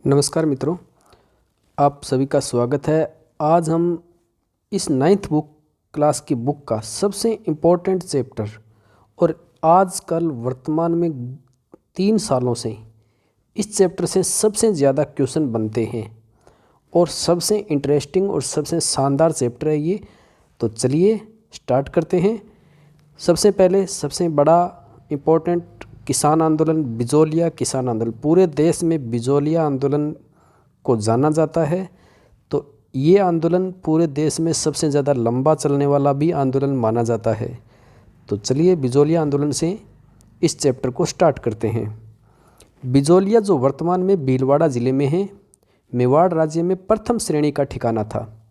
नमस्कार मित्रों, आप सभी का स्वागत है। आज हम इस 9th बुक क्लास की बुक का सबसे इम्पोर्टेंट चैप्टर और आजकल वर्तमान में 3 सालों से इस चैप्टर से सबसे ज़्यादा क्वेश्चन बनते हैं और सबसे इंटरेस्टिंग और सबसे शानदार चैप्टर है ये। तो चलिए स्टार्ट करते हैं। सबसे पहले सबसे बड़ा इम्पोर्टेंट किसान आंदोलन, बिजोलिया किसान आंदोलन। पूरे देश में बिजोलिया आंदोलन को जाना जाता है। तो ये आंदोलन पूरे देश में सबसे ज़्यादा लंबा चलने वाला भी आंदोलन माना जाता है। तो चलिए बिजोलिया आंदोलन से इस चैप्टर को स्टार्ट करते हैं। बिजोलिया जो वर्तमान में भीलवाड़ा ज़िले में है, मेवाड़ राज्य में प्रथम श्रेणी का ठिकाना था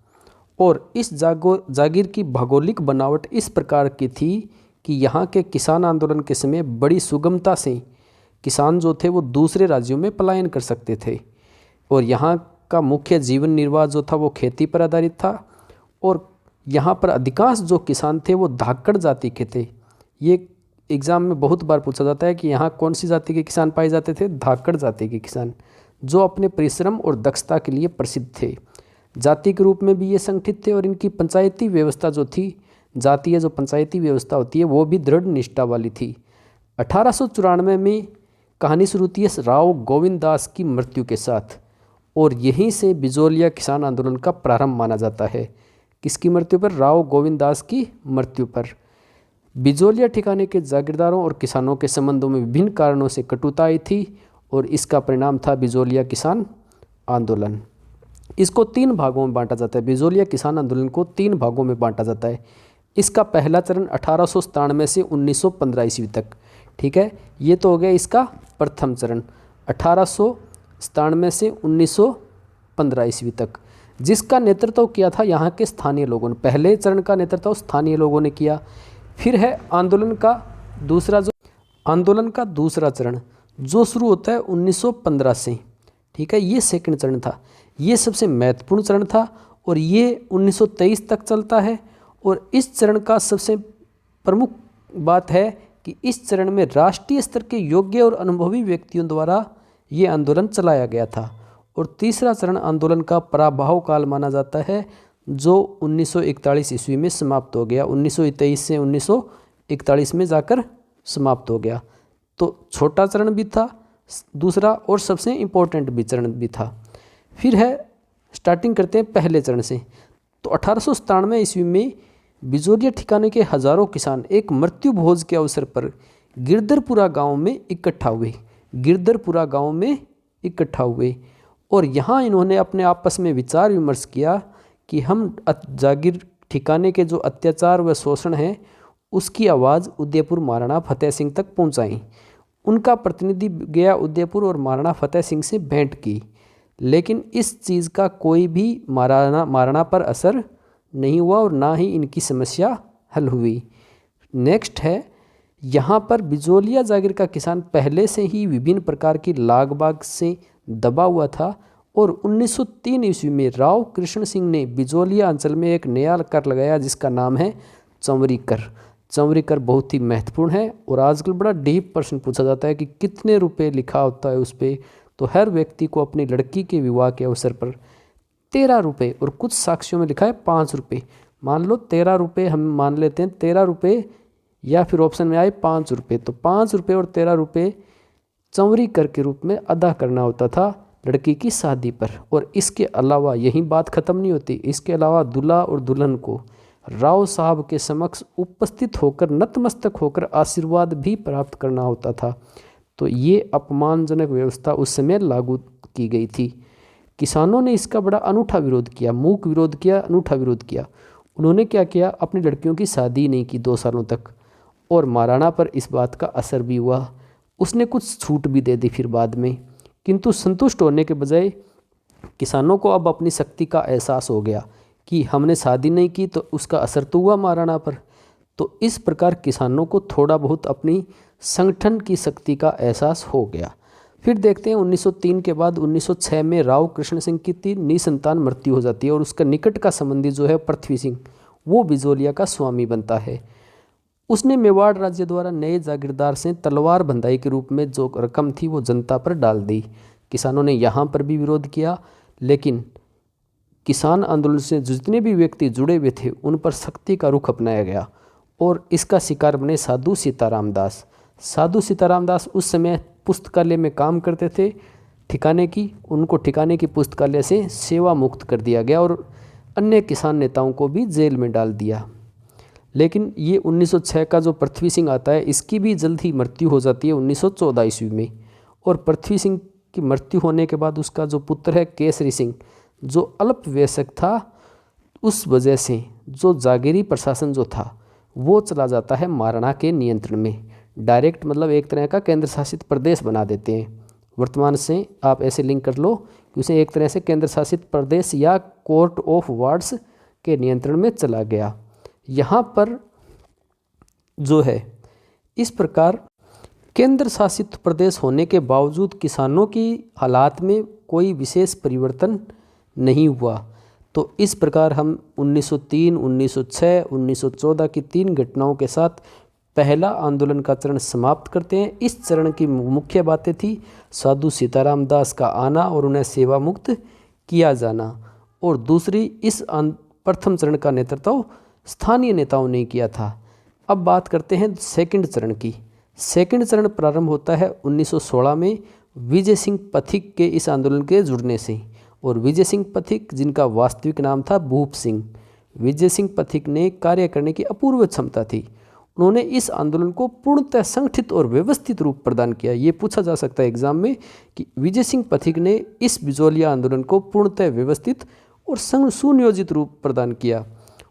और इस जागीर की भौगोलिक बनावट इस प्रकार की थी कि यहाँ के किसान आंदोलन के समय बड़ी सुगमता से किसान जो थे वो दूसरे राज्यों में पलायन कर सकते थे और यहाँ का मुख्य जीवन निर्वाह जो था वो खेती पर आधारित था। और यहाँ पर अधिकांश जो किसान थे वो धाकड़ जाति के थे। ये एग्ज़ाम में बहुत बार पूछा जाता है कि यहाँ कौन सी जाति के किसान पाए जाते थे। धाकड़ जाति के किसान जो अपने परिश्रम और दक्षता के लिए प्रसिद्ध थे। जाति के रूप में भी ये संगठित थे और इनकी पंचायती व्यवस्था जो थी, जातीय जो पंचायती व्यवस्था होती है वो भी दृढ़ निष्ठा वाली थी। 1894 में कहानी शुरू होती है राव गोविंद दास की मृत्यु के साथ और यहीं से बिजोलिया किसान आंदोलन का प्रारंभ माना जाता है। किसकी मृत्यु पर? राव गोविंद दास की मृत्यु पर। बिजोलिया ठिकाने के जागीरदारों और किसानों के संबंधों में विभिन्न कारणों से कटुता आई थी और इसका परिणाम था बिजोलिया किसान आंदोलन। इसको 3 भागों में बांटा जाता है। बिजोलिया किसान आंदोलन को 3 भागों में बांटा जाता है। इसका पहला चरण 1897 से 1915 ईस्वी तक, ठीक है। ये तो हो गया इसका प्रथम चरण 1897 से 1915 ईस्वी तक, जिसका नेतृत्व किया था यहाँ के स्थानीय लोगों ने। पहले चरण का नेतृत्व स्थानीय लोगों ने किया। फिर है आंदोलन का दूसरा चरण जो शुरू होता है 1915 से, ठीक है। ये सेकंड चरण था। ये सबसे महत्वपूर्ण चरण था और ये 1923 तक चलता है। और इस चरण का सबसे प्रमुख बात है कि इस चरण में राष्ट्रीय स्तर के योग्य और अनुभवी व्यक्तियों द्वारा ये आंदोलन चलाया गया था। और तीसरा चरण आंदोलन का पराभव काल माना जाता है जो 1941 ईस्वी में समाप्त हो गया। 1923 से 1941 में जाकर समाप्त हो गया। तो छोटा चरण भी था दूसरा और सबसे इम्पोर्टेंट भी चरण भी था। फिर है स्टार्टिंग करते हैं पहले चरण से। तो 1897 ईस्वी में बिजोलिया ठिकाने के हजारों किसान एक मृत्यु भोज के अवसर पर गिरधरपुरा गांव में इकट्ठा हुए और यहाँ इन्होंने अपने आपस में विचार विमर्श किया कि हम जागीर ठिकाने के जो अत्याचार व शोषण है उसकी आवाज़ उदयपुर महाराणा फतेह सिंह तक पहुँचाई। उनका प्रतिनिधि गया उदयपुर और महाराणा फतेह सिंह से भेंट की, लेकिन इस चीज़ का कोई भी महाराणा पर असर नहीं हुआ और ना ही इनकी समस्या हल हुई। नेक्स्ट है यहाँ पर बिजोलिया जागीर का किसान पहले से ही विभिन्न प्रकार की लागबाग से दबा हुआ था और 1903 ईस्वी में राव कृष्ण सिंह ने बिजोलिया अंचल में एक नया कर लगाया जिसका नाम है चंवरी कर। चंवरी कर बहुत ही महत्वपूर्ण है और आजकल बड़ा डीप प्रश्न पूछा जाता है कि कितने रुपए लिखा होता है उस पर। तो हर व्यक्ति को अपनी लड़की के विवाह के अवसर पर 13 रुपये और कुछ साक्ष्यों में लिखा है 5 रुपये। मान लो 13 रुपये हम मान लेते हैं, 13 रुपये या फिर ऑप्शन में आए 5 रुपये। तो 5 रुपये और 13 रुपये चंवरी कर के रूप में अदा करना होता था लड़की की शादी पर। और इसके अलावा यही बात ख़त्म नहीं होती। इसके अलावा दूल्हा और दुल्हन को राव साहब के समक्ष उपस्थित होकर नतमस्तक होकर आशीर्वाद भी प्राप्त करना होता था। तो ये अपमानजनक व्यवस्था उस समय लागू की गई थी। किसानों ने इसका बड़ा अनूठा विरोध किया, मूक विरोध किया, अनूठा विरोध किया। उन्होंने क्या किया, अपनी लड़कियों की शादी नहीं की 2 सालों तक और महाराणा पर इस बात का असर भी हुआ। उसने कुछ छूट भी दे दी फिर बाद में, किंतु संतुष्ट होने के बजाय किसानों को अब अपनी शक्ति का एहसास हो गया कि हमने शादी नहीं की तो उसका असर तो हुआ महाराणा पर। तो इस प्रकार किसानों को थोड़ा बहुत अपनी संगठन की शक्ति का एहसास हो गया। फिर देखते हैं 1903 के बाद 1906 में राव कृष्ण सिंह की निसंतान मृत्यु हो जाती है और उसका निकट का संबंधी जो है पृथ्वी सिंह, वो बिजोलिया का स्वामी बनता है। उसने मेवाड़ राज्य द्वारा नए जागीरदार से तलवार बंधाई के रूप में जो रकम थी वो जनता पर डाल दी। किसानों ने यहाँ पर भी विरोध किया, लेकिन किसान आंदोलन से जितने भी व्यक्ति जुड़े हुए थे उन पर सख्ती का रुख अपनाया गया और इसका शिकार बने साधु सीताराम दास। साधु सीताराम दास उस समय पुस्तकालय में काम करते थे ठिकाने की, उनको ठिकाने की पुस्तकालय से सेवा मुक्त कर दिया गया और अन्य किसान नेताओं को भी जेल में डाल दिया। लेकिन ये 1906 का जो पृथ्वी सिंह आता है, इसकी भी जल्द ही मृत्यु हो जाती है 1914 ईस्वी में। और पृथ्वी सिंह की मृत्यु होने के बाद उसका जो पुत्र है केसरी सिंह, जो अल्पवयस्क था, उस वजह से जो जागीरी प्रशासन जो था वो चला जाता है महाराणा के नियंत्रण में। डायरेक्ट मतलब एक तरह का केंद्र शासित प्रदेश बना देते हैं। वर्तमान से आप ऐसे लिंक कर लो कि उसे एक तरह से केंद्र शासित प्रदेश या कोर्ट ऑफ वार्ड्स के नियंत्रण में चला गया। यहाँ पर जो है इस प्रकार केंद्र शासित प्रदेश होने के बावजूद किसानों की हालात में कोई विशेष परिवर्तन नहीं हुआ। तो इस प्रकार हम 1903, 1906, 1914 की 3 घटनाओं के साथ पहला आंदोलन का चरण समाप्त करते हैं। इस चरण की मुख्य बातें थी साधु सीताराम दास का आना और उन्हें सेवा मुक्त किया जाना, और दूसरी इस प्रथम चरण का नेतृत्व स्थानीय नेताओं ने किया था। अब बात करते हैं सेकंड चरण की। सेकंड चरण प्रारंभ होता है 1916 में विजय सिंह पथिक के इस आंदोलन के जुड़ने से। और विजय सिंह पथिक, जिनका वास्तविक नाम था भूप सिंह, विजय सिंह पथिक ने कार्य करने की अपूर्व क्षमता थी। उन्होंने इस आंदोलन को पूर्णतः संगठित और व्यवस्थित रूप प्रदान किया। ये पूछा जा सकता है एग्जाम में कि विजय सिंह पथिक ने इस बिजोलिया आंदोलन को पूर्णतः व्यवस्थित और सुनियोजित रूप प्रदान किया।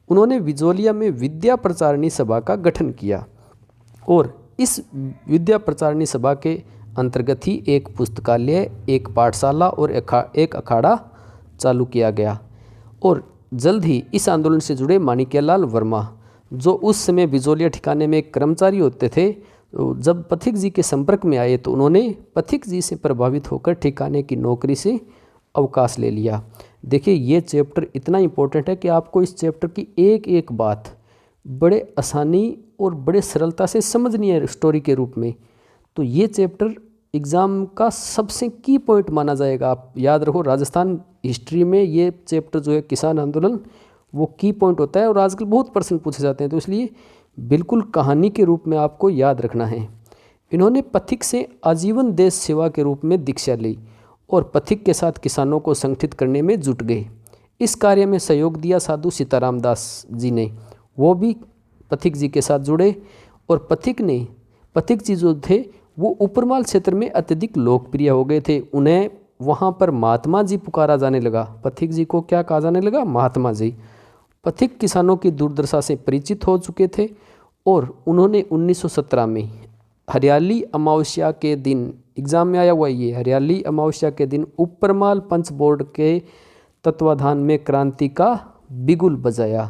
उन्होंने बिजोलिया में विद्या प्रचारिणी सभा का गठन किया और इस विद्या प्रचारिणी सभा के अंतर्गत ही एक पुस्तकालय, एक पाठशाला और एक अखाड़ा चालू किया गया। और जल्द ही इस आंदोलन से जुड़े माणिक्यलाल वर्मा, जो उस समय बिजोलिया ठिकाने में एक कर्मचारी होते थे, जब पथिक जी के संपर्क में आए तो उन्होंने पथिक जी से प्रभावित होकर ठिकाने की नौकरी से अवकाश ले लिया। देखिए ये चैप्टर इतना इम्पोर्टेंट है कि आपको इस चैप्टर की एक एक बात बड़े आसानी और बड़े सरलता से समझनी है स्टोरी के रूप में। तो ये चैप्टर एग्ज़ाम का सबसे की पॉइंट माना जाएगा। आप याद रखो, राजस्थान हिस्ट्री में ये चैप्टर जो है किसान आंदोलन, वो की पॉइंट होता है और आजकल बहुत प्रश्न पूछे जाते हैं, तो इसलिए बिल्कुल कहानी के रूप में आपको याद रखना है। इन्होंने पथिक से आजीवन देश सेवा के रूप में दीक्षा ली और पथिक के साथ किसानों को संगठित करने में जुट गए। इस कार्य में सहयोग दिया साधु सीताराम दास जी ने, वो भी पथिक जी के साथ जुड़े। और पथिक जी जो थे वो उपरमाल क्षेत्र में अत्यधिक लोकप्रिय हो गए थे। उन्हें वहाँ पर महात्मा जी पुकारा जाने लगा। पथिक जी को क्या कहा जाने लगा? महात्मा जी। पथिक किसानों की दुर्दशा से परिचित हो चुके थे और उन्होंने 1917 में हरियाली अमावस्या के दिन, एग्जाम में आया हुआ ये, हरियाली अमावस्या के दिन उपरमाल पंच बोर्ड के तत्वाधान में क्रांति का बिगुल बजाया।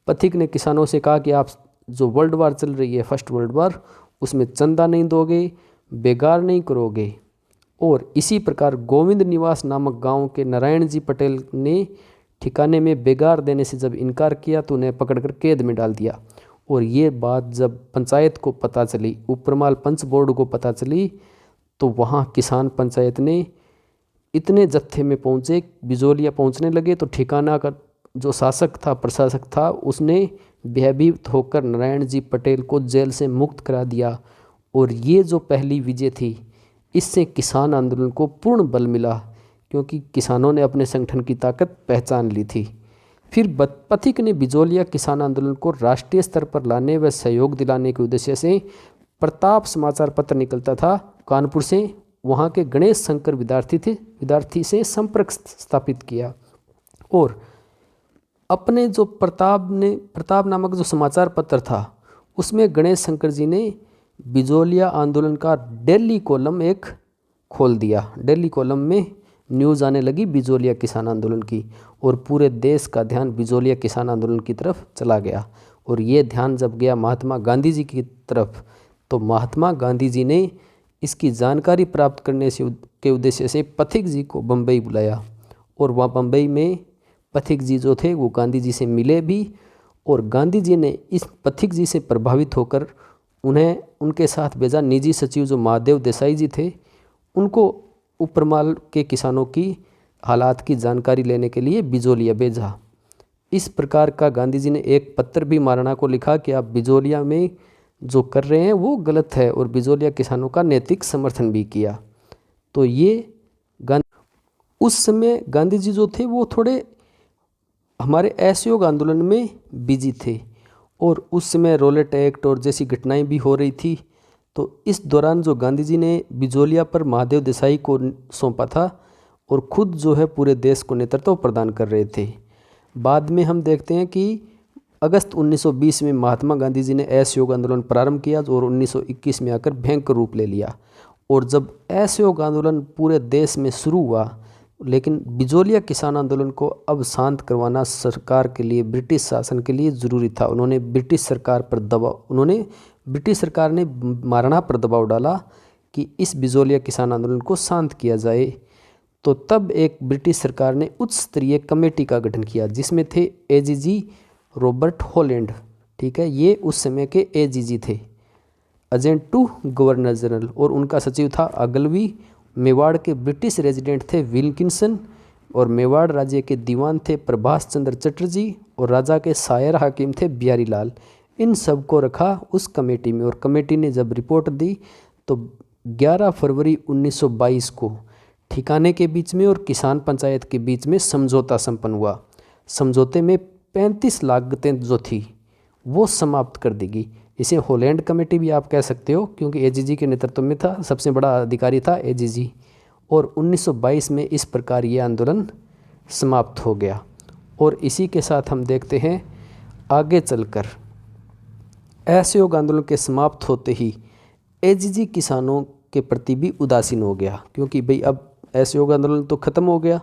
पथिक ने किसानों से कहा कि आप जो वर्ल्ड वार चल रही है, फर्स्ट वर्ल्ड वार, उसमें चंदा नहीं दोगे, बेगार नहीं करोगे। और इसी प्रकार गोविंद निवास नामक गांव के नारायण जी पटेल ने ठिकाने में बेगार देने से जब इनकार किया तो उन्हें पकड़कर कैद में डाल दिया। और ये बात जब पंचायत को पता चली, उपरमाल पंच बोर्ड को पता चली, तो वहाँ किसान पंचायत ने इतने जत्थे में पहुँचे, बिजोलिया पहुँचने लगे, तो ठिकाना का जो शासक था, प्रशासक था, उसने भयभीत होकर नारायण जी पटेल को जेल से मुक्त करा दिया। और ये जो पहली विजय थी, इससे किसान आंदोलन को पूर्ण बल मिला, क्योंकि किसानों ने अपने संगठन की ताकत पहचान ली थी। फिर पथिक ने बिजोलिया किसान आंदोलन को राष्ट्रीय स्तर पर लाने व सहयोग दिलाने के उद्देश्य से प्रताप समाचार पत्र निकलता था कानपुर से, वहाँ के गणेश शंकर विद्यार्थी से संपर्क स्थापित किया। और अपने जो प्रताप नामक जो समाचार पत्र था, उसमें गणेश शंकर जी ने बिजोलिया आंदोलन का डेली कॉलम एक खोल दिया। डेली कॉलम में न्यूज़ आने लगी बिजोलिया किसान आंदोलन की, और पूरे देश का ध्यान बिजोलिया किसान आंदोलन की तरफ चला गया। और ये ध्यान जब गया महात्मा गांधी जी की तरफ, तो महात्मा गांधी जी ने इसकी जानकारी प्राप्त करने के उद्देश्य से पथिक जी को बम्बई बुलाया। और वहाँ बम्बई में पथिक जी जो थे वो गांधी जी से मिले भी, और गांधी जी ने इस पथिक जी से प्रभावित होकर उन्हें उनके साथ भेजा। निजी सचिव जो महादेव देसाई जी थे, उनको उपरमाल के किसानों की हालात की जानकारी लेने के लिए बिजोलिया भेजा। इस प्रकार का गांधी जी ने एक पत्र भी महाराणा को लिखा कि आप बिजोलिया में जो कर रहे हैं वो गलत है, और बिजोलिया किसानों का नैतिक समर्थन भी किया। तो ये उस समय गांधी जी जो थे वो थोड़े हमारे असहयोग आंदोलन में बिजी थे, और उस समय रोलेट एक्ट और जैसी घटनाएं भी हो रही थी। तो इस दौरान जो गांधी जी ने बिजोलिया पर महादेव देसाई को सौंपा था, और खुद जो है पूरे देश को नेतृत्व प्रदान कर रहे थे। बाद में हम देखते हैं कि अगस्त 1920 में महात्मा गांधी जी ने असहयोग आंदोलन प्रारंभ किया, और 1921 में आकर भयंकर रूप ले लिया। और जब असहयोग आंदोलन पूरे देश में शुरू हुआ, लेकिन बिजोलिया किसान आंदोलन को अब शांत करवाना सरकार के लिए, ब्रिटिश शासन के लिए ज़रूरी था। उन्होंने ब्रिटिश सरकार ने महाराणा पर दबाव डाला कि इस बिजोलिया किसान आंदोलन को शांत किया जाए। तो तब एक ब्रिटिश सरकार ने उच्च स्तरीय कमेटी का गठन किया, जिसमें थे एजीजी रॉबर्ट हॉलैंड। ठीक है, ये उस समय के एजीजी थे, एजेंट टू गवर्नर जनरल, और उनका सचिव था अगलवी। मेवाड़ के ब्रिटिश रेजिडेंट थे विल्किंसन, और मेवाड़ राज्य के दीवान थे प्रभाष चंद्र चटर्जी, और राजा के सायर हाकिम थे बिहारी लाल। इन सब को रखा उस कमेटी में, और कमेटी ने जब रिपोर्ट दी तो 11 फरवरी 1922 को ठिकाने के बीच में और किसान पंचायत के बीच में समझौता संपन्न हुआ। समझौते में 35 लागतें जो थी वो समाप्त कर देगी। इसे हॉलैंड कमेटी भी आप कह सकते हो, क्योंकि एजीजी के नेतृत्व में था, सबसे बड़ा अधिकारी था एजीजी। और 1922 में इस प्रकार ये आंदोलन समाप्त हो गया। और इसी के साथ हम देखते हैं आगे चलकर असहयोग आंदोलन के समाप्त होते ही एजीजी किसानों के प्रति भी उदासीन हो गया, क्योंकि भाई अब असहयोग आंदोलन तो खत्म हो गया,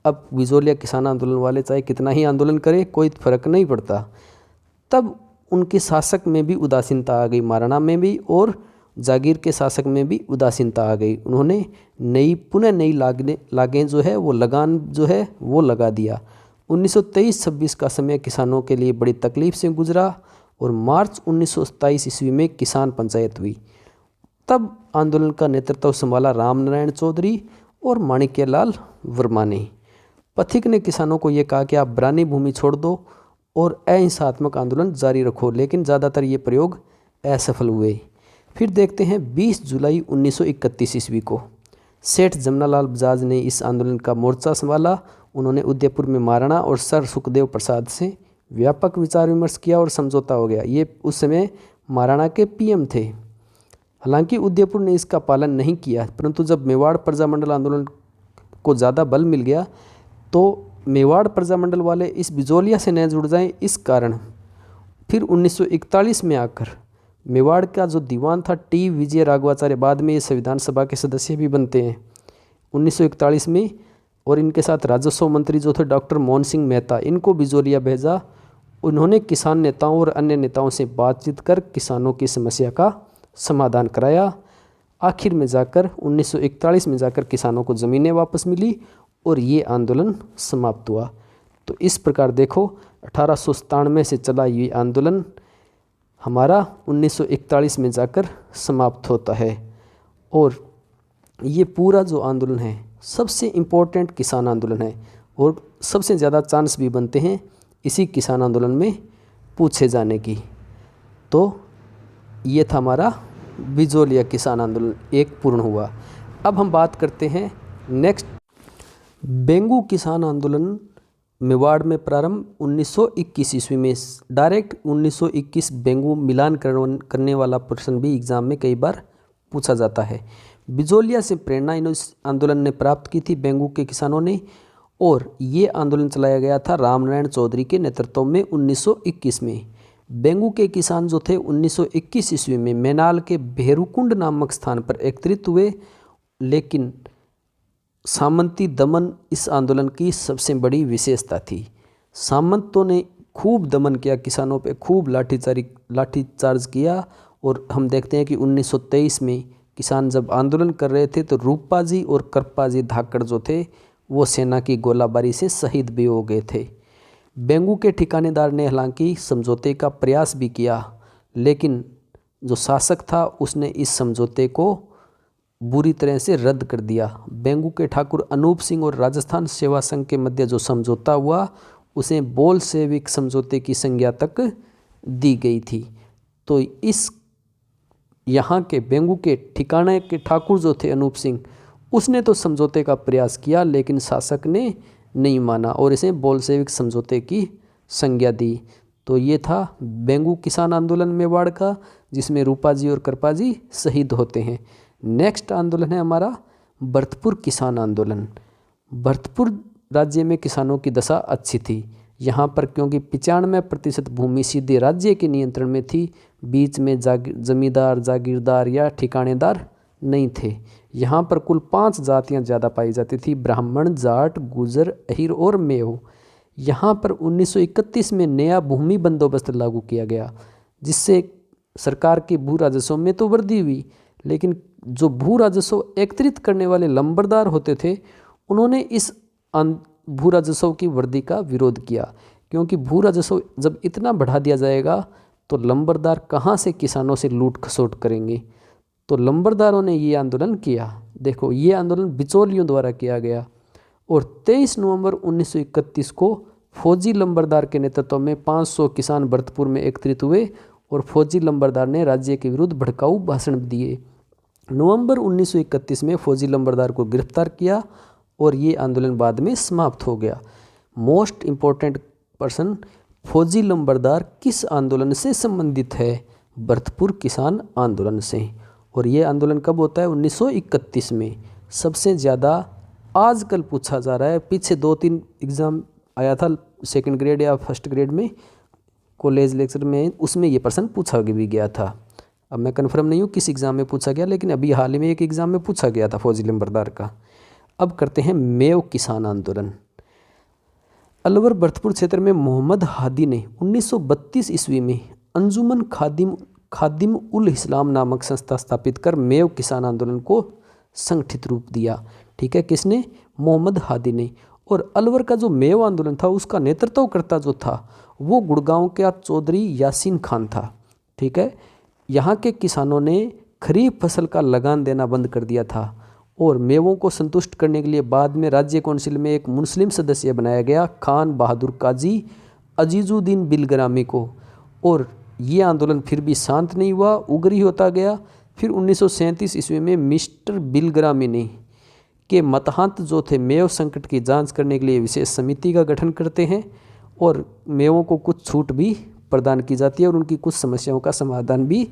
अब बिजोलिया किसान आंदोलन वाले चाहे कितना ही आंदोलन करें कोई फर्क नहीं पड़ता। तब उनके शासक में भी उदासीनता आ गई, महाराणा में भी, और जागीर के शासक में भी उदासीनता आ गई। उन्होंने पुनः नई लागें जो है वो लगान जो है वो लगा दिया। 1923-26 का समय किसानों के लिए बड़ी तकलीफ से गुजरा, और मार्च 1927 ईस्वी में किसान पंचायत हुई। तब आंदोलन का नेतृत्व संभाला रामनारायण चौधरी और माणिक्यलाल वर्मा ने। पथिक ने किसानों को ये कहा कि आप बरानी भूमि छोड़ दो और अहिंसात्मक आंदोलन जारी रखो, लेकिन ज़्यादातर ये प्रयोग असफल हुए। फिर देखते हैं 20 जुलाई 1931 ईस्वी को सेठ जमनालाल बजाज ने इस आंदोलन का मोर्चा संभाला। उन्होंने उदयपुर में महाराणा और सर सुखदेव प्रसाद से व्यापक विचार विमर्श किया और समझौता हो गया। ये उस समय महाराणा के पीएम थे। हालांकि उदयपुर ने इसका पालन नहीं किया, परंतु जब मेवाड़ प्रजामंडल आंदोलन को ज़्यादा बल मिल गया तो मेवाड़ प्रजामंडल वाले इस बिजोलिया से न जुड़ जाएं, इस कारण फिर 1941 में आकर मेवाड़ का जो दीवान था टी विजय राघवाचार्य, बाद में ये संविधान सभा के सदस्य भी बनते हैं 1941 में, और इनके साथ राजस्व मंत्री जो थे डॉक्टर मोहन सिंह मेहता, इनको बिजोलिया भेजा। उन्होंने किसान नेताओं और अन्य नेताओं से बातचीत कर किसानों की समस्या का समाधान कराया। आखिर में जाकर 1941 में जाकर किसानों को ज़मीनें वापस मिली और ये आंदोलन समाप्त हुआ। तो इस प्रकार देखो 1897 से चला ये आंदोलन हमारा 1941 में जाकर समाप्त होता है। और ये पूरा जो आंदोलन है सबसे इम्पोर्टेंट किसान आंदोलन है, और सबसे ज़्यादा चांस भी बनते हैं इसी किसान आंदोलन में पूछे जाने की। तो ये था हमारा बिजोलिया किसान आंदोलन एक पूर्ण हुआ। अब हम बात करते हैं नेक्स्ट बेंगू किसान आंदोलन मेवाड़ में प्रारंभ 1921 ईस्वी में। डायरेक्ट 1921 बेंगू मिलान करने वाला प्रश्न भी एग्जाम में कई बार पूछा जाता है। बिजोलिया से प्रेरणा इस आंदोलन ने प्राप्त की थी बेंगू के किसानों ने, और ये आंदोलन चलाया गया था रामनारायण चौधरी के नेतृत्व में 1921 में। बेंगू के किसान जो थे 1921 ईस्वी में मैनाल के भेरुकुंड नामक स्थान पर एकत्रित हुए, लेकिन सामंती दमन इस आंदोलन की सबसे बड़ी विशेषता थी। सामंतों ने खूब दमन किया, किसानों पे खूब लाठीचार्ज किया, और हम देखते हैं कि 1923 में किसान जब आंदोलन कर रहे थे तो रूपाजी और करपाजी धाकड़ जो थे वो सेना की गोलाबारी से शहीद भी हो गए थे। बेंगू के ठिकानेदार ने हालांकि समझौते का प्रयास भी किया, लेकिन जो शासक था उसने इस समझौते को बुरी तरह से रद्द कर दिया। बेंगू के ठाकुर अनूप सिंह और राजस्थान सेवा संघ के मध्य जो समझौता हुआ उसे बोल्शेविक समझौते की संज्ञा तक दी गई थी। तो इस यहाँ के बेंगू के ठिकाने के ठाकुर जो थे अनूप सिंह, उसने तो समझौते का प्रयास किया लेकिन शासक ने नहीं माना और इसे बोल्शेविक समझौते की संज्ञा दी। तो ये था बेंगू किसान आंदोलन मेवाड़ का, जिसमें रूपाजी और कृपाजी शहीद होते हैं। नेक्स्ट आंदोलन है हमारा भरतपुर किसान आंदोलन। भरतपुर राज्य में किसानों की दशा अच्छी थी। यहाँ पर क्योंकि 95% भूमि सीधे राज्य के नियंत्रण में थी, बीच में जमींदार, जागीरदार या ठिकानेदार नहीं थे। यहाँ पर कुल 5 जातियाँ ज़्यादा पाई जाती थी, ब्राह्मण, जाट, गुजर, अहीर और मेव। यहाँ पर 1931 में नया भूमि बंदोबस्त लागू किया गया, जिससे सरकार के भू राजस्व में तो वृद्धि हुई, लेकिन जो भू राजस्व एकत्रित करने वाले लंबरदार होते थे, उन्होंने इस भू राजस्व की वृद्धि का विरोध किया, क्योंकि भू राजस्व जब इतना बढ़ा दिया जाएगा तो लंबरदार कहाँ से किसानों से लूट खसोट करेंगे। तो लंबरदारों ने ये आंदोलन किया। देखो, ये आंदोलन बिचौलियों द्वारा किया गया और 23 नवंबर 1931 को फौजी लंबरदार के नेतृत्व में 500 किसान भरतपुर में एकत्रित हुए और फौजी लंबरदार ने राज्य के विरुद्ध भड़काऊ भाषण दिए। नवंबर 1931 में फौजी लंबरदार को गिरफ्तार किया और ये आंदोलन बाद में समाप्त हो गया। मोस्ट इम्पोर्टेंट पर्सन, फौजी लंबरदार किस आंदोलन से संबंधित है? भरतपुर किसान आंदोलन से। और ये आंदोलन कब होता है? 1931 में। सबसे ज़्यादा आजकल पूछा जा रहा है, पीछे 2-3 एग्ज़ाम आया था सेकंड ग्रेड या फर्स्ट ग्रेड में, कॉलेज लेक्चर में, उसमें ये प्रश्न पूछा भी गया था। अब मैं कन्फर्म नहीं हूँ किस एग्ज़ाम में पूछा गया, लेकिन अभी हाल ही में एक एग्ज़ाम में पूछा गया था फौजी लंबरदार का। अब करते हैं मेव किसान आंदोलन। अलवर भरतपुर क्षेत्र में मोहम्मद हादी ने 1932 ईस्वी में अंजुमन खादिम उल इस्लाम नामक संस्था स्थापित कर मेव किसान आंदोलन को संगठित रूप दिया। ठीक है, किसने? मोहम्मद हादी ने। और अलवर का जो मेव आंदोलन था उसका नेतृत्व करता जो था वो गुड़गांव का चौधरी यासीन खान था। ठीक है, यहाँ के किसानों ने खरीफ फसल का लगान देना बंद कर दिया था और मेवों को संतुष्ट करने के लिए बाद में राज्य काउंसिल में एक मुस्लिम सदस्य बनाया गया, खान बहादुर काजी अजीजुद्दीन बिलग्रामी को। और ये आंदोलन फिर भी शांत नहीं हुआ, उग्र होता गया। फिर 1937 ईस्वी में मिस्टर बिलग्रामी ने के मतहांत जो थे मेव संकट की जांच करने के लिए विशेष समिति का गठन करते हैं और मेवों को कुछ छूट भी प्रदान की जाती है और उनकी कुछ समस्याओं का समाधान भी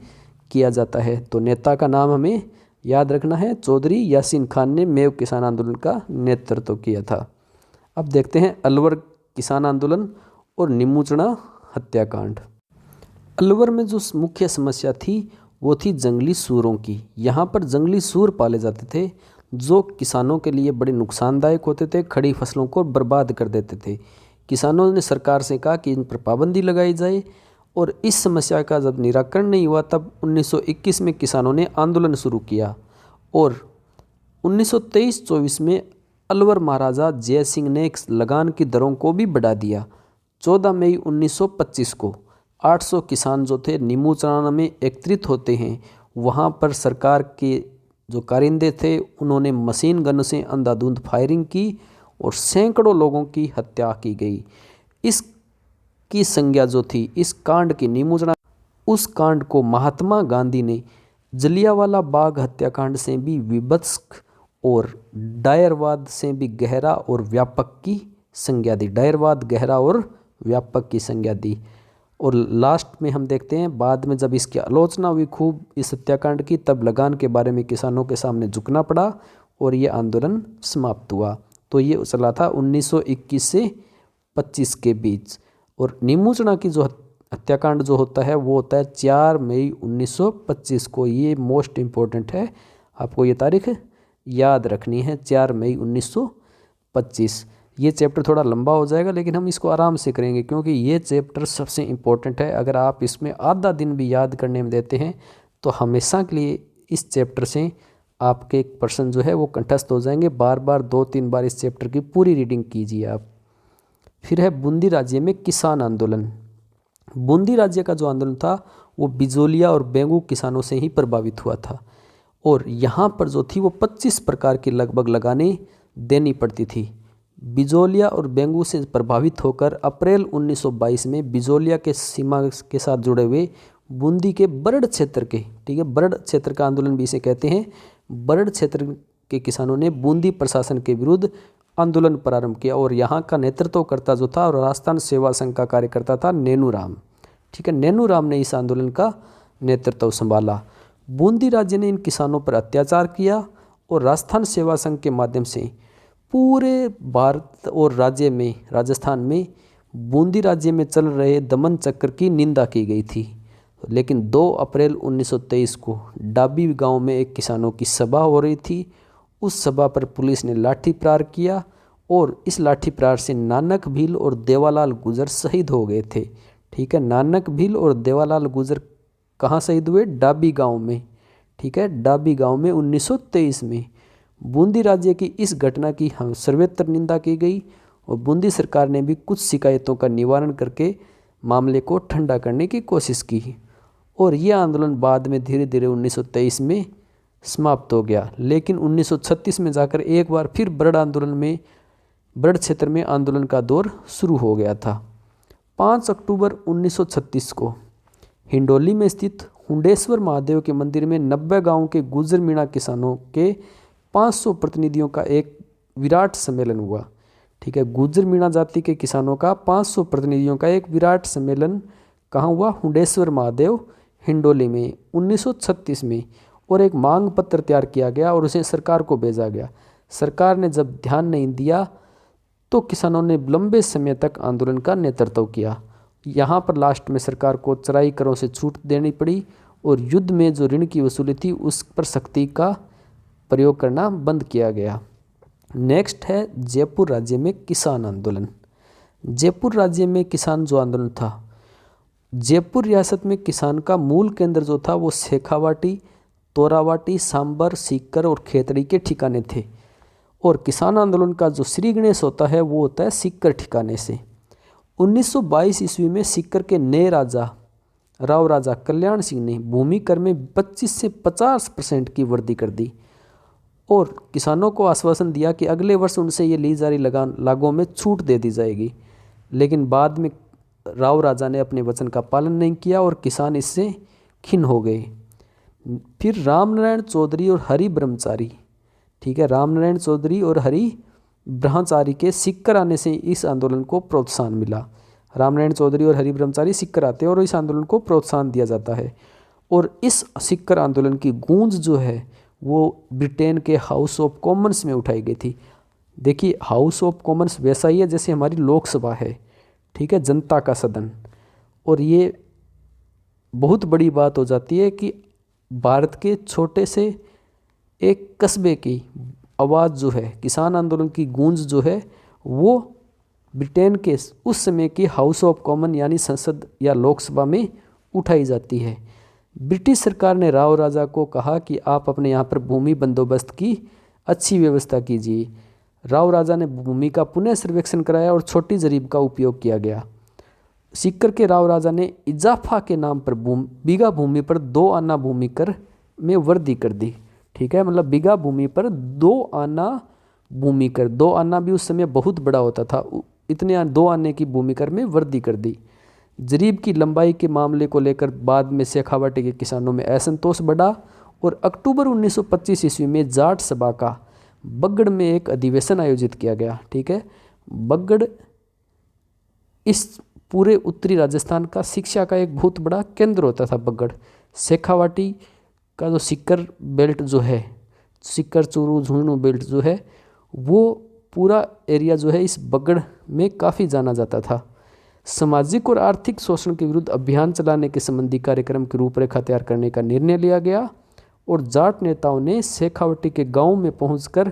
किया जाता है। तो नेता का नाम हमें याद रखना है, चौधरी यासीन खान ने मेव किसान आंदोलन का नेतृत्व किया था। अब देखते हैं अलवर किसान आंदोलन और निमुचना हत्याकांड। अलवर में जो मुख्य समस्या थी वो थी जंगली सूरों की। यहाँ पर जंगली सूर पाले जाते थे जो किसानों के लिए बड़े नुकसानदायक होते थे, खड़ी फसलों को बर्बाद कर देते थे। किसानों ने सरकार से कहा कि इन पर पाबंदी लगाई जाए और इस समस्या का जब निराकरण नहीं हुआ तब 1921 में किसानों ने आंदोलन शुरू किया और 1923-24 में अलवर महाराजा जय सिंह ने लगान की दरों को भी बढ़ा दिया। 14 मई 1925 को 800 किसान जो थे निमुचना में एकत्रित होते हैं। वहाँ पर सरकार के जो कारिंदे थे उन्होंने मशीन गन से अंधाधुंध फायरिंग की और सैकड़ों लोगों की हत्या की गई। इसकी संज्ञा जो थी इस कांड की, निमुचना, उस कांड को महात्मा गांधी ने जलियांवाला बाग हत्याकांड से भी विभत्स और डायरवाद से भी गहरा और व्यापक की संज्ञा दी। डायरवाद गहरा और व्यापक की संज्ञा दी। और लास्ट में हम देखते हैं बाद में जब इसकी आलोचना हुई खूब इस हत्याकांड की, तब लगान के बारे में किसानों के सामने झुकना पड़ा और ये आंदोलन समाप्त हुआ। तो ये चला था 1921 से 25 के बीच। और निमुचना की जो हत्याकांड जो होता है वो होता है 4 मई 1925 को। ये मोस्ट इम्पोर्टेंट है, आपको ये तारीख याद रखनी है, 4 मई 1925। ये चैप्टर थोड़ा लंबा हो जाएगा लेकिन हम इसको आराम से करेंगे क्योंकि ये चैप्टर सबसे इम्पोर्टेंट है। अगर आप इसमें आधा दिन भी याद करने में देते हैं तो हमेशा के लिए इस चैप्टर से आपके एक पर्सन जो है वो कंठस्थ हो जाएंगे। बार बार 2-3 बार इस चैप्टर की पूरी रीडिंग कीजिए आप। फिर है बूंदी राज्य में किसान आंदोलन। बूंदी राज्य का जो आंदोलन था वो बिजोलिया और बेंगू किसानों से ही प्रभावित हुआ था और यहाँ पर जो थी वो 25 प्रकार की लगभग लगाने देनी पड़ती थी। बिजोलिया और बेंगू से प्रभावित होकर अप्रैल 1922 में बिजोलिया के सीमा के साथ जुड़े हुए बूंदी के बरड़ क्षेत्र के, ठीक है, बरड़ क्षेत्र का आंदोलन भी इसे कहते हैं, बरड़ क्षेत्र के किसानों ने बूंदी प्रशासन के विरुद्ध आंदोलन प्रारंभ किया और यहाँ का नेतृत्व करता जो था और राजस्थान सेवा संघ का कार्यकर्ता था नेनूराम, ठीक है, नेनूराम ने इस आंदोलन का नेतृत्व संभाला। बूंदी राज्य ने इन किसानों पर अत्याचार किया और राजस्थान सेवा संघ के माध्यम से पूरे भारत और राज्य में, राजस्थान में बूंदी राज्य में चल रहे दमन चक्र की निंदा की गई थी। लेकिन 2 अप्रैल 1923 को डाबी गांव में एक किसानों की सभा हो रही थी। उस सभा पर पुलिस ने लाठी प्रहार किया और इस लाठी प्रहार से नानक भील और देवालाल गुजर शहीद हो गए थे, ठीक है। नानक भील और देवालाल गुजर कहाँ शहीद हुए? डाबी गांव में, ठीक है, डाबी गांव में 1923 में। बूंदी राज्य की इस घटना की सर्वत्र निंदा की गई और बूंदी सरकार ने भी कुछ शिकायतों का निवारण करके मामले को ठंडा करने की कोशिश की और यह आंदोलन बाद में धीरे धीरे 1923 में समाप्त हो गया। लेकिन 1936 में जाकर एक बार फिर बरड़ क्षेत्र में आंदोलन का दौर शुरू हो गया था। 5 अक्टूबर 1936 को हिंडोली में स्थित हुंडेश्वर महादेव के मंदिर में 90 गांव के गुजर मीणा किसानों के 500 प्रतिनिधियों का एक विराट सम्मेलन हुआ, ठीक है। गुजर मीणा जाति के किसानों का 500 प्रतिनिधियों का एक विराट सम्मेलन कहाँ हुआ? हुंडेश्वर महादेव, हिंडोली में 1936 में। और एक मांग पत्र तैयार किया गया और उसे सरकार को भेजा गया। सरकार ने जब ध्यान नहीं दिया तो किसानों ने लंबे समय तक आंदोलन का नेतृत्व किया। यहाँ पर लास्ट में सरकार को चराई करों से छूट देनी पड़ी और युद्ध में जो ऋण की वसूली थी उस पर सख्ती का प्रयोग करना बंद किया गया। नेक्स्ट है जयपुर राज्य में किसान आंदोलन। जयपुर राज्य में किसान जो आंदोलन था, जयपुर रियासत में किसान का मूल केंद्र जो था वो शेखावाटी, तोरावाटी, सांबर, सीकर और खेतड़ी के ठिकाने थे और किसान आंदोलन का जो श्री गणेश होता है वो होता है सीकर ठिकाने से। 1922 ईस्वी में सीकर के नए राजा राव राजा कल्याण सिंह ने भूमि कर में 25 से 50% की वृद्धि कर दी और किसानों को आश्वासन दिया कि अगले वर्ष उनसे ये ली जारी लागों में छूट दे दी जाएगी। लेकिन बाद में राव राजा ने अपने वचन का पालन नहीं किया और किसान इससे खिन्न हो गए। फिर रामनारायण चौधरी और हरि ब्रह्मचारी, ठीक है, रामनारायण चौधरी और हरि ब्रह्मचारी के सिक्कर आने से इस आंदोलन को प्रोत्साहन मिला। रामनारायण चौधरी और हरि ब्रह्मचारी सिक्कर आते हैं और इस आंदोलन को प्रोत्साहन दिया जाता है और इस सिक्कर आंदोलन की गूंज जो है वो ब्रिटेन के हाउस ऑफ कॉमन्स में उठाई गई थी। देखिए, हाउस ऑफ कॉमन्स वैसा ही है जैसे हमारी लोकसभा है, ठीक है, जनता का सदन। और ये बहुत बड़ी बात हो जाती है कि भारत के छोटे से एक कस्बे की आवाज़ जो है, किसान आंदोलन की गूंज जो है वो ब्रिटेन के उस समय की हाउस ऑफ कॉमन यानी संसद या लोकसभा में उठाई जाती है। ब्रिटिश सरकार ने राव राजा को कहा कि आप अपने यहाँ पर भूमि बंदोबस्त की अच्छी व्यवस्था कीजिए। राव राजा ने भूमि का पुनः सर्वेक्षण कराया और छोटी जरीब का उपयोग किया गया। सीकर के राव राजा ने इजाफा के नाम पर बीघा भूमि पर 2 आना भूमि कर में वृद्धि कर दी, ठीक है, मतलब बीघा भूमि पर 2 आना भूमि कर, 2 आना भी उस समय बहुत बड़ा होता था, इतने 2 आने की भूमि कर में वृद्धि कर दी। जरीब की लंबाई के मामले को लेकर बाद में शेखावाटी के किसानों में असंतोष बढ़ा और अक्टूबर 1925 ईस्वी में जाट सभा का बगड़ में एक अधिवेशन आयोजित किया गया, ठीक है। बगड़ इस पूरे उत्तरी राजस्थान का शिक्षा का एक बहुत बड़ा केंद्र होता था। बगड़ शेखावाटी का जो सिक्कर बेल्ट जो है, सिक्कर चूरू झुंझुनू बेल्ट जो है, वो पूरा एरिया जो है इस बगड़ में काफ़ी जाना जाता था। सामाजिक और आर्थिक शोषण के विरुद्ध अभियान चलाने के संबंधी कार्यक्रम की रूपरेखा तैयार करने का निर्णय लिया गया और जाट नेताओं ने शेखावाटी के गांव में पहुंचकर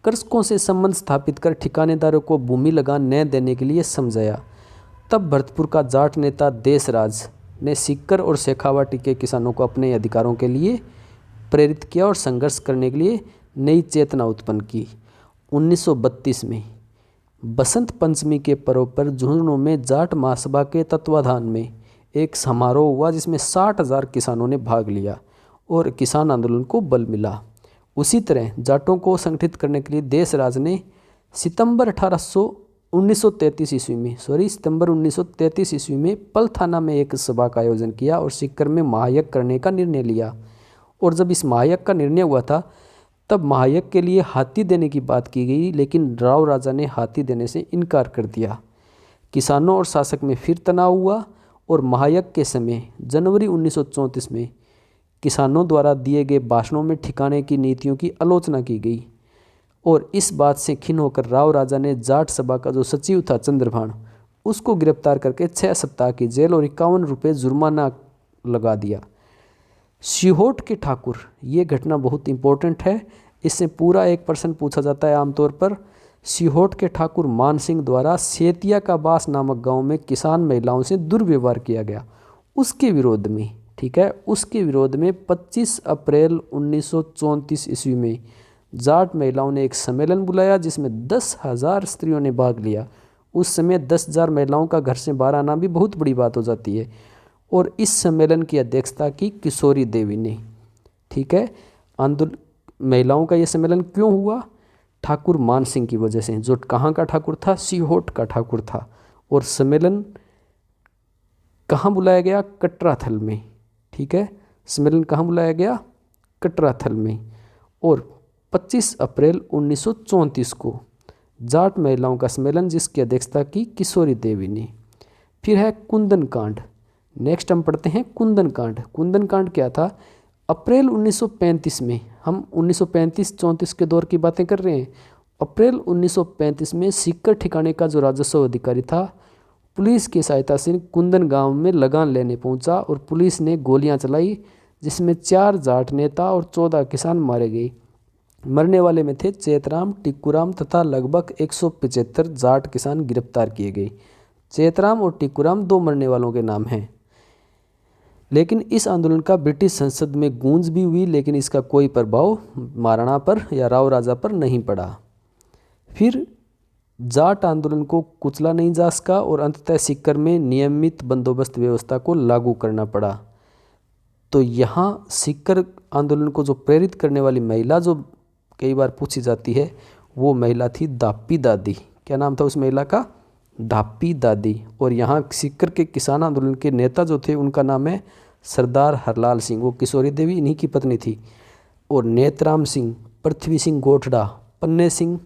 कृषकों से संबंध स्थापित कर ठिकानेदारों को भूमि लगान न देने के लिए समझाया। तब भरतपुर का जाट नेता देशराज ने सीकर और शेखावाटी के किसानों को अपने अधिकारों के लिए प्रेरित किया और संघर्ष करने के लिए नई चेतना उत्पन्न की। 1932 में बसंत पंचमी के पर्व पर झुंझुनू में जाट महासभा के तत्वाधान में एक समारोह हुआ जिसमें 60,000 किसानों ने भाग लिया और किसान आंदोलन को बल मिला। उसी तरह जाटों को संगठित करने के लिए देशराज ने सितंबर 1933 ईस्वी में पलथाना में एक सभा का आयोजन किया और सीकर में महायज्ञ करने का निर्णय लिया। और जब इस महायज्ञ का निर्णय हुआ था तब महायज्ञ के लिए हाथी देने की बात की गई, लेकिन राव राजा ने हाथी देने से इनकार कर दिया। किसानों और शासक में फिर तनाव हुआ और महायज्ञ के समय जनवरी 1934 में किसानों द्वारा दिए गए भाषणों में ठिकाने की नीतियों की आलोचना की गई और इस बात से खिन्न होकर राव राजा ने जाट सभा का जो सचिव था चंद्रभान, उसको गिरफ्तार करके 6 सप्ताह की जेल और 51 रुपये जुर्माना लगा दिया। सिहोट के ठाकुर, ये घटना बहुत इंपॉर्टेंट है, इससे पूरा एक प्रश्न पूछा जाता है आमतौर पर। सिहोट के ठाकुर मान सिंह द्वारा सेतिया का बास नामक गांव में किसान महिलाओं से दुर्व्यवहार किया गया, उसके विरोध में, ठीक है, उसके विरोध में 25 अप्रैल 1934 ईस्वी में जाट महिलाओं ने एक सम्मेलन बुलाया जिसमें 10,000 स्त्रियों ने भाग लिया। उस समय 10,000 महिलाओं का घर से बाहर आना भी बहुत बड़ी बात हो जाती है। और इस सम्मेलन की अध्यक्षता की किशोरी देवी ने, ठीक है। आंदोलन महिलाओं का यह सम्मेलन क्यों हुआ? ठाकुर मान सिंह की वजह से, जो कहाँ का ठाकुर था? सिहोट का ठाकुर था। और सम्मेलन कहाँ बुलाया गया? कटराथल में, ठीक है। सम्मेलन कहाँ बुलाया गया? कटराथल में। और 25 अप्रैल 1934 को जाट महिलाओं का सम्मेलन जिसकी अध्यक्षता की किशोरी देवी ने। फिर है कुंदन कांड। नेक्स्ट हम पढ़ते हैं कुंदन कांड। कुंदन कांड क्या था? अप्रैल 1935 में, हम 1935-34 के दौर की बातें कर रहे हैं। अप्रैल 1935 में सीकर ठिकाने का जो राजस्व अधिकारी था, पुलिस की सहायता से कुंदन गांव में लगान लेने पहुंचा और पुलिस ने गोलियां चलाई जिसमें 4 जाट नेता और 14 किसान मारे गए। मरने वाले में थे चेतराम, टिक्कूराम तथा लगभग 175 जाट किसान गिरफ्तार किए गए। चेतराम और टिक्कूराम 2 मरने वालों के नाम हैं। लेकिन इस आंदोलन का ब्रिटिश संसद में गूंज भी हुई, लेकिन इसका कोई प्रभाव महाराणा पर या राव राजा पर नहीं पड़ा। फिर जाट आंदोलन को कुचला नहीं जा सका और अंततः सीकर में नियमित बंदोबस्त व्यवस्था को लागू करना पड़ा। तो यहाँ सीकर आंदोलन को जो प्रेरित करने वाली महिला जो कई बार पूछी जाती है, वो महिला थी धापी दादी। क्या नाम था उस महिला का? धापी दादी। और यहाँ सीकर के किसान आंदोलन के नेता जो थे उनका नाम है सरदार हरलाल सिंह, वो किशोरी देवी इन्हीं की पत्नी थी। और नेतराम सिंह, पृथ्वी सिंह गोठड़ा, पन्ने सिंह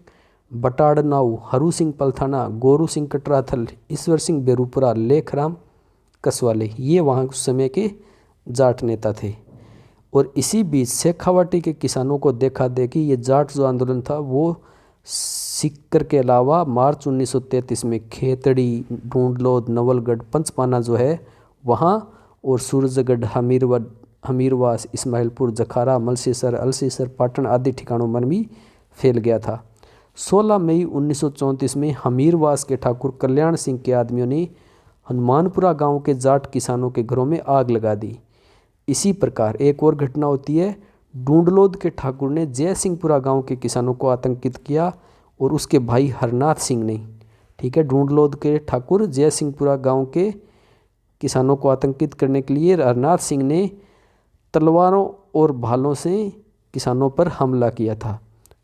बटाड़नाऊ, हरू सिंह पलथाना, गोरू सिंह कटराथल, ईश्वर सिंह बेरूपुरा, लेखराम कसवाले, ये वहाँ उस समय के जाट नेता थे। और इसी बीच शेखावाटी के किसानों को देखा देखी ये जाट जो आंदोलन था वो सीकर के अलावा मार्च 1933 में खेतड़ी, ढूंढलोद, नवलगढ़, पंचपाना जो है वहाँ और सूरजगढ़, हमीरवास, इस्माइलपुर, जखारा, मलसीसर, अलसीसर, पाटन आदि ठिकानों पर भी फैल गया था। 16 मई 1934 में हमीरवास के ठाकुर कल्याण सिंह के आदमियों ने हनुमानपुरा गांव के जाट किसानों के घरों में आग लगा दी। इसी प्रकार एक और घटना होती है, ढूंढलोद के ठाकुर ने जय सिंहपुरा गांव के किसानों को आतंकित किया और उसके भाई हरनाथ सिंह ने, ठीक है, ढूंढलोद के ठाकुर जय सिंहपुरा गांव के किसानों को आतंकित करने के लिए हरनाथ सिंह ने तलवारों और भालों से किसानों पर हमला किया था।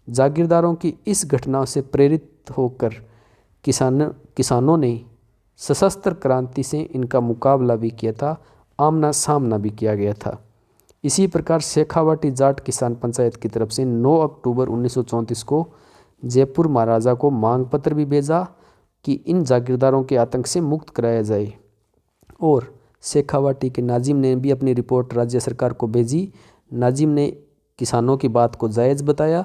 जागीरदारों की इस घटना से प्रेरित होकर किसानों ने सशस्त्र क्रांति से इनका मुकाबला भी किया था, आमना सामना भी किया गया था। इसी प्रकार शेखावाटी जाट किसान पंचायत की तरफ से 9 अक्टूबर 1934 को जयपुर महाराजा को मांग पत्र भी भेजा कि इन जागीरदारों के आतंक से मुक्त कराया जाए। और शेखावाटी के नाजिम ने भी अपनी रिपोर्ट राज्य सरकार को भेजी। नाजिम ने किसानों की बात को जायज़ बताया।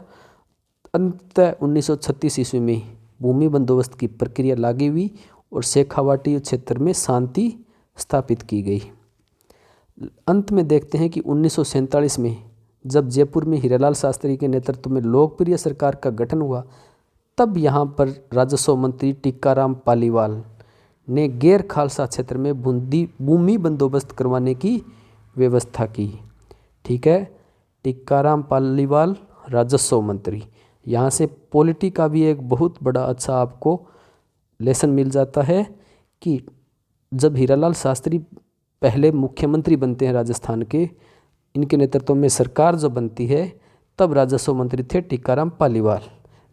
अंततः 1936 ईस्वी में भूमि बंदोबस्त की प्रक्रिया लागू हुई और शेखावाटी क्षेत्र में शांति स्थापित की गई। अंत में देखते हैं कि 1947 में जब जयपुर में हीरालाल शास्त्री के नेतृत्व में लोकप्रिय सरकार का गठन हुआ, तब यहाँ पर राजस्व मंत्री टिक्काराम पालीवाल ने गैर खालसा क्षेत्र में भूमि बंदोबस्त करवाने की व्यवस्था की। ठीक है, टिक्काराम पालीवाल राजस्व मंत्री। यहाँ से पॉलिटी का भी एक बहुत बड़ा अच्छा आपको लेसन मिल जाता है कि जब हीरालाल शास्त्री पहले मुख्यमंत्री बनते हैं राजस्थान के, इनके नेतृत्व में सरकार जो बनती है तब राजस्व मंत्री थे टीकाराम पालीवाल।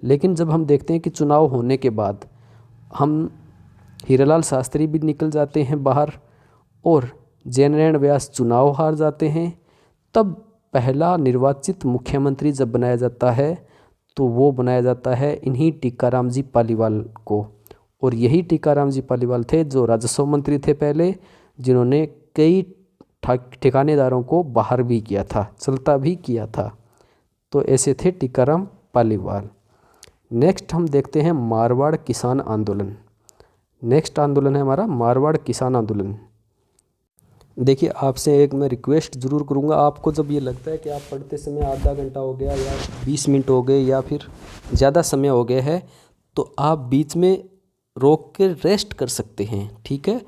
लेकिन जब हम देखते हैं कि चुनाव होने के बाद हम हीरालाल शास्त्री भी निकल जाते हैं बाहर और जयनारायण व्यास चुनाव हार जाते हैं, तब पहला निर्वाचित मुख्यमंत्री जब बनाया जाता है तो वो बनाया जाता है इन्हीं टीकाराम जी पालीवाल को। और यही टीकाराम जी पालीवाल थे जो राजस्व मंत्री थे पहले, जिन्होंने कई ठिकानेदारों को बाहर भी किया था, चलता भी किया था। तो ऐसे थे टीकाराम पालीवाल। नेक्स्ट हम देखते हैं मारवाड़ किसान आंदोलन। नेक्स्ट आंदोलन है हमारा मारवाड़ किसान आंदोलन। देखिए, आपसे एक मैं रिक्वेस्ट ज़रूर करूँगा, आपको जब ये लगता है कि आप पढ़ते समय आधा घंटा हो गया या 20 मिनट हो गए या फिर ज़्यादा समय हो गया है, तो आप बीच में रोक के रेस्ट कर सकते हैं। ठीक है,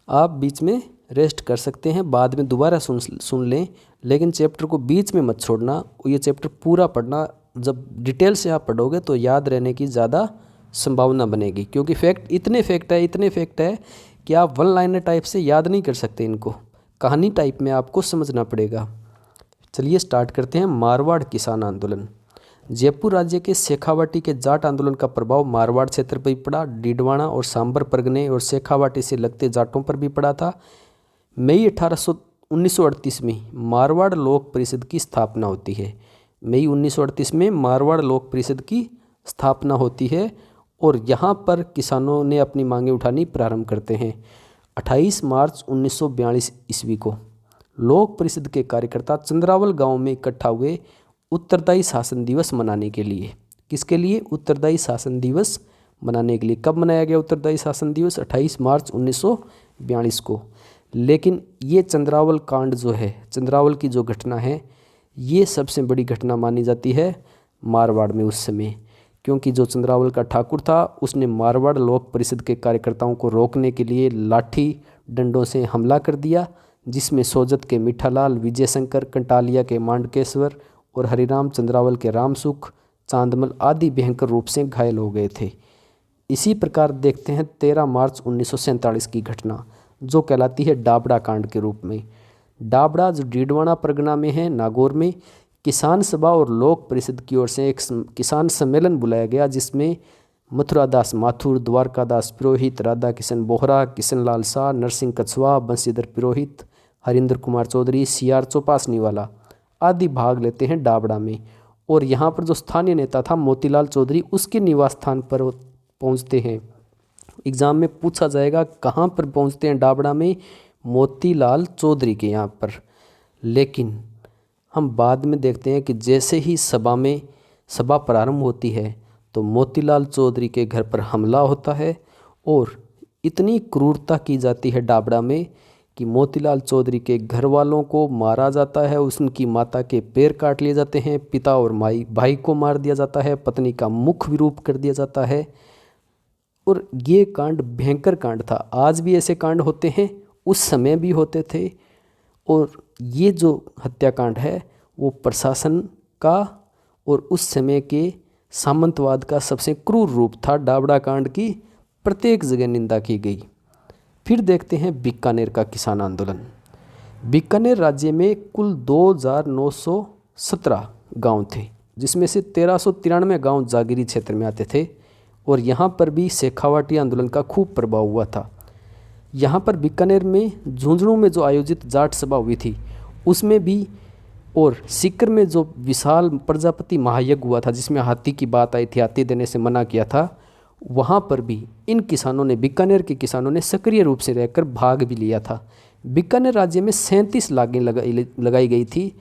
आप बीच में रेस्ट कर सकते हैं, बाद में दोबारा सुन लें, लेकिन चैप्टर को बीच में मत छोड़ना। ये चैप्टर पूरा पढ़ना, जब डिटेल से आप पढ़ोगे तो याद रहने की ज़्यादा संभावना बनेगी, क्योंकि इतने फैक्ट है कि आप वन लाइनर टाइप से याद नहीं कर सकते, इनको कहानी टाइप में आपको समझना पड़ेगा। चलिए स्टार्ट करते हैं। मारवाड़ किसान आंदोलन। जयपुर राज्य के शेखावाटी के जाट आंदोलन का प्रभाव मारवाड़ क्षेत्र पर भी पड़ा। डीडवाना और सांबर परगने और शेखावाटी से लगते जाटों पर भी पड़ा था। मई 1938 में मारवाड़ लोक परिषद की स्थापना होती है। मई 1938 में मारवाड़ लोक परिषद की स्थापना होती है और यहाँ पर किसानों ने अपनी मांगें उठानी प्रारंभ करते हैं। 28 मार्च 1942 ईस्वी को लोक परिषद के कार्यकर्ता चंद्रावल गांव में इकट्ठा हुए उत्तरदायी शासन दिवस मनाने के लिए। किसके लिए? उत्तरदायी शासन दिवस मनाने के लिए। कब मनाया गया उत्तरदायी शासन दिवस? 28 मार्च 1942 को। लेकिन ये चंद्रावल कांड जो है, चंद्रावल की जो घटना है, ये सबसे बड़ी घटना मानी जाती है मारवाड़ में उस समय, क्योंकि जो चंद्रावल का ठाकुर था उसने मारवाड़ लोक परिषद के कार्यकर्ताओं को रोकने के लिए लाठी डंडों से हमला कर दिया, जिसमें सोजत के मिठालाल, विजय शंकर, कंटालिया के मांडकेश्वर और हरिराम चंद्रावल के रामसुख, चांदमल आदि भयंकर रूप से घायल हो गए थे। इसी प्रकार देखते हैं 13 मार्च 1947 की घटना, जो कहलाती है डाबड़ा कांड के रूप में। डाबड़ा जो डीडवाना परगना में है, नागौर में, किसान सभा और लोक परिषद की ओर से एक किसान सम्मेलन बुलाया गया, जिसमें मथुरादास माथुर, द्वारकादास पुरोहित, राधा किशन बोहरा, किशनलाल शाह, नरसिंह कछवा, बंशीधर पुरोहित, हरिंद्र कुमार चौधरी, सीआर चौपासनीवाला आदि भाग लेते हैं डाबड़ा में। और यहाँ पर जो स्थानीय नेता था मोतीलाल चौधरी, उसके निवास स्थान पर पहुँचते हैं। एग्ज़ाम में पूछा जाएगा कहाँ पर पहुँचते हैं डाबड़ा में? मोतीलाल चौधरी के यहाँ पर। लेकिन हम बाद में देखते हैं कि जैसे ही सभा प्रारंभ होती है तो मोतीलाल चौधरी के घर पर हमला होता है और इतनी क्रूरता की जाती है डाबड़ा में कि मोतीलाल चौधरी के घर वालों को मारा जाता है, उनकी माता के पैर काट लिए जाते हैं, पिता और भाई को मार दिया जाता है, पत्नी का मुख विरूप कर दिया जाता है। और ये कांड भयंकर कांड था। आज भी ऐसे कांड होते हैं, उस समय भी होते थे। और ये जो हत्याकांड है वो प्रशासन का और उस समय के सामंतवाद का सबसे क्रूर रूप था। डाबड़ा कांड की प्रत्येक जगह निंदा की गई। फिर देखते हैं बीकानेर का किसान आंदोलन। बीकानेर राज्य में कुल 2917 गांव थे, जिसमें से 1393 गांव जागीरी क्षेत्र में आते थे। और यहाँ पर भी शेखावाटी आंदोलन का खूब प्रभाव हुआ था। यहाँ पर बीकानेर में झुंझुनू में जो आयोजित जाट सभा हुई थी उसमें भी, और सीकर में जो विशाल प्रजापति महायज्ञ हुआ था जिसमें हाथी की बात आई थी, हाथी देने से मना किया था, वहाँ पर भी इन किसानों ने, बीकानेर के किसानों ने सक्रिय रूप से रहकर भाग भी लिया था। बीकानेर राज्य में 37 लागें लगाई गई थी।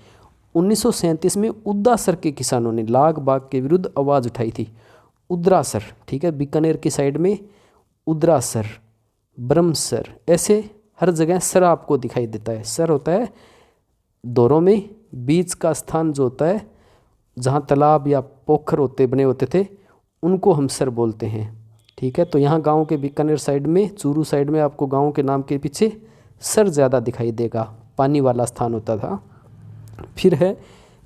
1937 में उद्दासर के किसानों ने लाग बाग के विरुद्ध आवाज़ उठाई थी। उद्रासर, ठीक है, बीकानेर की साइड में उद्रासर, ब्रह्मसर, ऐसे हर जगह सर आपको दिखाई देता है। सर होता है दोरों में बीच का स्थान जो होता है, जहाँ तालाब या पोखर बने होते थे, उनको हम सर बोलते हैं। ठीक है, तो यहाँ गांव के बीकानेर साइड में, चूरू साइड में आपको गांव के नाम के पीछे सर ज़्यादा दिखाई देगा, पानी वाला स्थान होता था। फिर है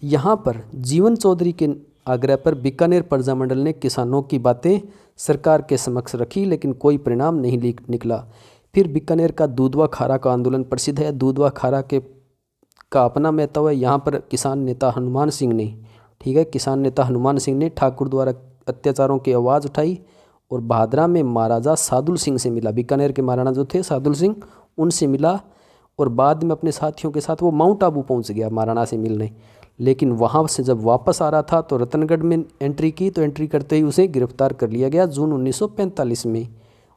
यहाँ पर जीवन चौधरी के आग्रह पर बीकानेर प्रजामंडल ने किसानों की बातें सरकार के समक्ष रखी, लेकिन कोई परिणाम नहीं निकला। फिर बीकानेर का दूधवा खारा का आंदोलन प्रसिद्ध है। दूधवा खारा के का अपना महत्व है। यहाँ पर किसान नेता हनुमान सिंह ने, ठीक है, किसान नेता हनुमान सिंह ने ठाकुर द्वारा अत्याचारों की आवाज़ उठाई और भादरा में महाराजा सादुल सिंह से मिला। बीकानेर के महाराणा जो थे सादुल सिंह, उनसे मिला और बाद में अपने साथियों के साथ वो माउंट आबू पहुंच गया महाराणा से मिलने। लेकिन वहां से जब वापस आ रहा था तो रतनगढ़ में एंट्री की, तो एंट्री करते ही उसे गिरफ्तार कर लिया गया जून 1945 में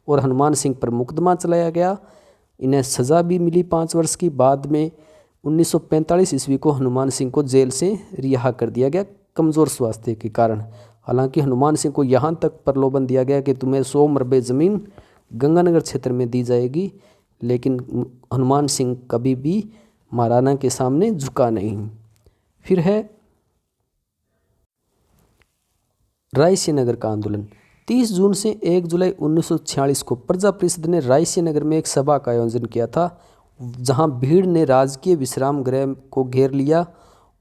और हनुमान सिंह पर मुकदमा चलाया गया। इन्हें सज़ा भी मिली 5 वर्ष की। बाद में 1945 ईस्वी को हनुमान सिंह को जेल से रिहा कर दिया गया कमज़ोर स्वास्थ्य के कारण। हालांकि हनुमान सिंह को यहाँ तक प्रलोभन दिया गया कि तुम्हें 100 मरबे ज़मीन गंगानगर क्षेत्र में दी जाएगी, लेकिन हनुमान सिंह कभी भी महाराणा के सामने झुका नहीं। फिर है रायसीनगर का आंदोलन। 30 जून से 1 जुलाई 1946 को प्रजा परिषद ने रायसीनगर में एक सभा का आयोजन किया था, जहां भीड़ ने राजकीय विश्राम गृह को घेर लिया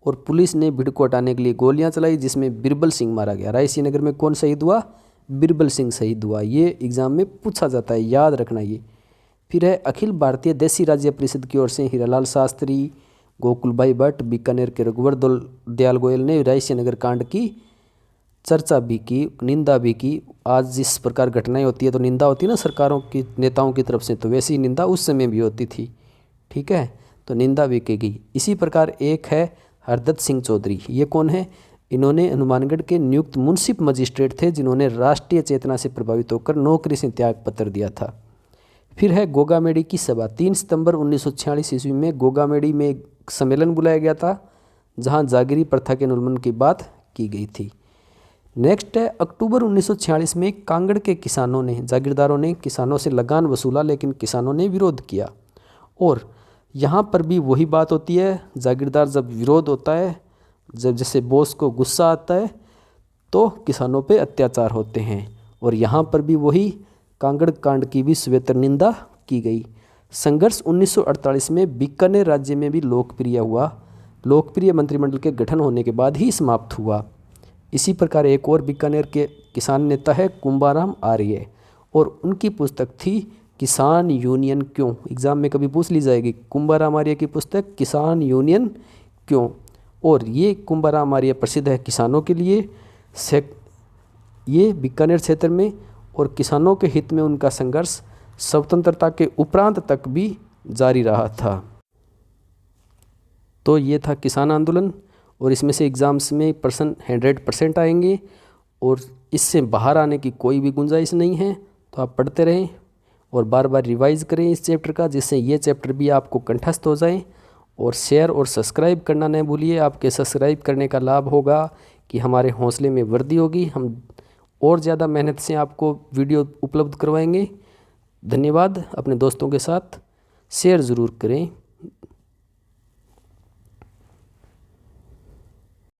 और पुलिस ने भीड़ को हटाने के लिए गोलियां चलाई, जिसमें बिरबल सिंह मारा गया। रायसीनगर में कौन शहीद हुआ? बिरबल सिंह शहीद हुआ। ये एग्जाम में पूछा जाता है, याद रखना ये। फिर है अखिल भारतीय देसी राज्य परिषद की ओर से हीरालाल शास्त्री, गोकुलभाई भट्ट, बीकानेर के रघुवर दयाल गोयल ने रायसीनगर कांड की चर्चा भी की, निंदा भी की। आज जिस प्रकार घटनाएं होती है तो निंदा होती है ना सरकारों की, नेताओं की तरफ से, तो वैसी निंदा उस समय भी होती थी, ठीक है, तो निंदा भी की गई। इसी प्रकार एक है हरदत्त सिंह चौधरी। ये कौन है? इन्होंने हनुमानगढ़ के नियुक्त मुंसिफ मजिस्ट्रेट थे, जिन्होंने राष्ट्रीय चेतना से प्रभावित होकर नौकरी से त्याग पत्र दिया था। फिर है गोगामेड़ी की सभा। 3 सितंबर 1946 ईस्वी में गोगामेड़ी में एक सम्मेलन बुलाया गया था, जहां जागीरी प्रथा के उन्मूलन की बात की गई थी। नेक्स्ट है अक्टूबर 1946 में कांगड़ के किसानों ने, जागीरदारों ने किसानों से लगान वसूला, लेकिन किसानों ने विरोध किया। और यहाँ पर भी वही बात होती है, जागीरदार जब विरोध होता है, जब जैसे बॉस को गुस्सा आता है तो किसानों पे अत्याचार होते हैं। और यहाँ पर भी वही कांगड़ कांड की भी सवितर निंदा की गई। संघर्ष 1948 में बीकानेर राज्य में भी लोकप्रिय हुआ। लोकप्रिय मंत्रिमंडल के गठन होने के बाद ही समाप्त हुआ। इसी प्रकार एक और बीकानेर के किसान नेता है कुंभाराम आर्य, और उनकी पुस्तक थी किसान यूनियन क्यों। एग्जाम में कभी पूछ ली जाएगी, कुंभाराम आर्य की पुस्तक किसान यूनियन क्यों। और ये कुंभाराम आर्य प्रसिद्ध है किसानों के लिए, ये बीकानेर क्षेत्र में, और किसानों के हित में उनका संघर्ष स्वतंत्रता के उपरांत तक भी जारी रहा था। तो ये था किसान आंदोलन, और इसमें से एग्ज़ाम्स में 100% आएंगे और इससे बाहर आने की कोई भी गुंजाइश नहीं है। तो आप पढ़ते रहें और बार बार रिवाइज़ करें इस चैप्टर का, जिससे ये चैप्टर भी आपको कंठस्थ हो जाए। और शेयर और सब्सक्राइब करना न भूलिए। आपके सब्सक्राइब करने का लाभ होगा कि हमारे हौसले में वृद्धि होगी, हम और ज़्यादा मेहनत से आपको वीडियो उपलब्ध करवाएंगे। धन्यवाद। अपने दोस्तों के साथ शेयर ज़रूर करें।